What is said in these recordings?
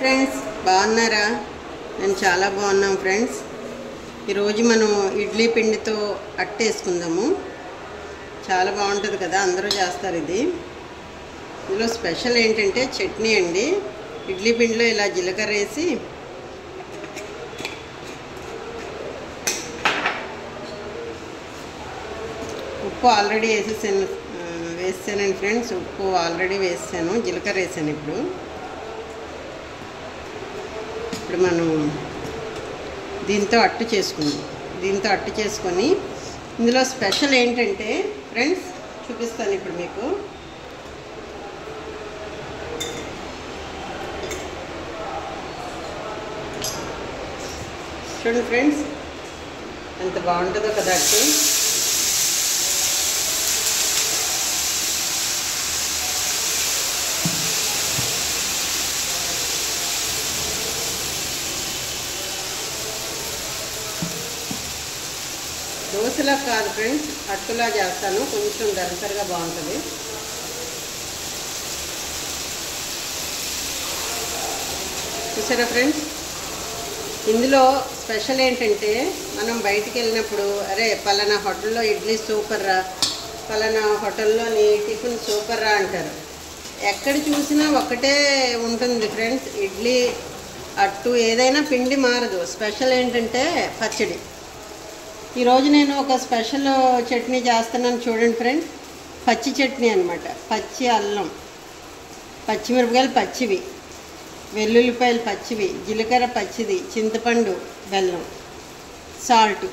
Friends బాగున్నారా? నేను చాలా బాగున్నాం ఫ్రెండ్స్. ఈరోజు మనం ఇడ్లీ పిండితో అట్టు వేసుకుందాము. చాలా బాగుంటుంది కదా, అందరూ చేస్తారు ఇది. ఇందులో స్పెషల్ ఏంటంటే చట్నీ అండి. ఇడ్లీ పిండిలో ఇలా జీలకర్ర వేసి ఉప్పు ఆల్రెడీ వేసానండి ఫ్రెండ్స్. ఉప్పు ఆల్రెడీ వేసాను, జీలకర్ర వేసాను. ఇప్పుడు మనం దీంతో అట్టు చేసుకుందాం. దీంతో అట్టు చేసుకొని ఇందులో స్పెషల్ ఏంటంటే ఫ్రెండ్స్ చూపిస్తాను ఇప్పుడు మీకు. చూడండి ఫ్రెండ్స్, ఎంత బాగుంటుందో కదా అట్టు. దోశలా కాదు ఫ్రెండ్స్, అట్టులా చేస్తాను. కొంచెం దళసరిగా బాగుంటుంది. చూసారా ఫ్రెండ్స్, ఇందులో స్పెషల్ ఏంటంటే మనం బయటికి వెళ్ళినప్పుడు అరే పలానా హోటల్లో ఇడ్లీ సూపర్ రా, పలానా హోటల్లోని టిఫిన్ సూపర్ రా అంటారు. ఎక్కడ చూసినా ఒకటే ఉంటుంది ఫ్రెండ్స్, ఇడ్లీ అట్టు ఏదైనా పిండి మారదు. స్పెషల్ ఏంటంటే పచ్చడి. ఈరోజు నేను ఒక స్పెషల్ చట్నీ చేస్తున్నాను చూడండి ఫ్రెండ్స్. పచ్చి చట్నీ అనమాట. పచ్చి అల్లం, పచ్చిమిరపకాయలు పచ్చివి, వెల్లుల్లిపాయలు పచ్చివి, జీలకర్ర పచ్చిది, చింతపండు, బెల్లం, సాల్ట్,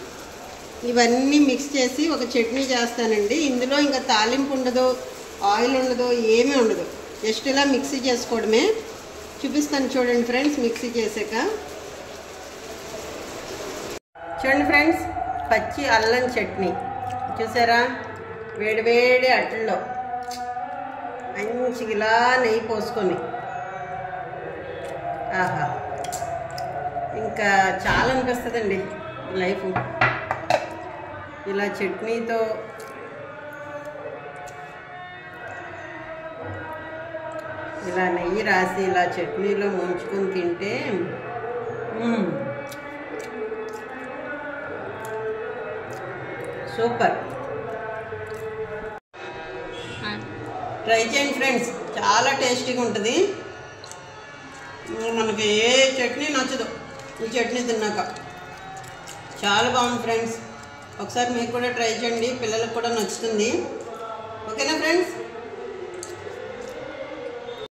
ఇవన్నీ మిక్స్ చేసి ఒక చట్నీ చేస్తానండి. ఇందులో ఇంకా తాలింపు ఉండదు, ఆయిల్ ఉండదు, ఏమీ ఉండదు. జస్ట్ ఇలా మిక్సీ చేసుకోవడమే. చూపిస్తాను చూడండి ఫ్రెండ్స్. మిక్సీ చేసాక చూడండి ఫ్రెండ్స్, పచ్చి అల్లం చట్నీ చూసారా. వేడివేడి అట్లలో మంచిగా ఇలా నెయ్యి పోసుకొని, ఆహా, ఇంకా చాలా అనిపిస్తుందండి లైఫ్. ఇలా చట్నీతో ఇలా నెయ్యి రాసి ఇలా చట్నీలో ముంచుకొని తింటే సూపర్. ట్రై చేయండి ఫ్రెండ్స్, చాలా టేస్టీగా ఉంటుంది. మనకి ఏ చట్నీ నచ్చదు ఈ చట్నీ తిన్నాక. చాలా బాగుంది ఫ్రెండ్స్. ఒకసారి మీకు కూడా ట్రై చేయండి, పిల్లలకు కూడా నచ్చుతుంది. ఓకేనా ఫ్రెండ్స్?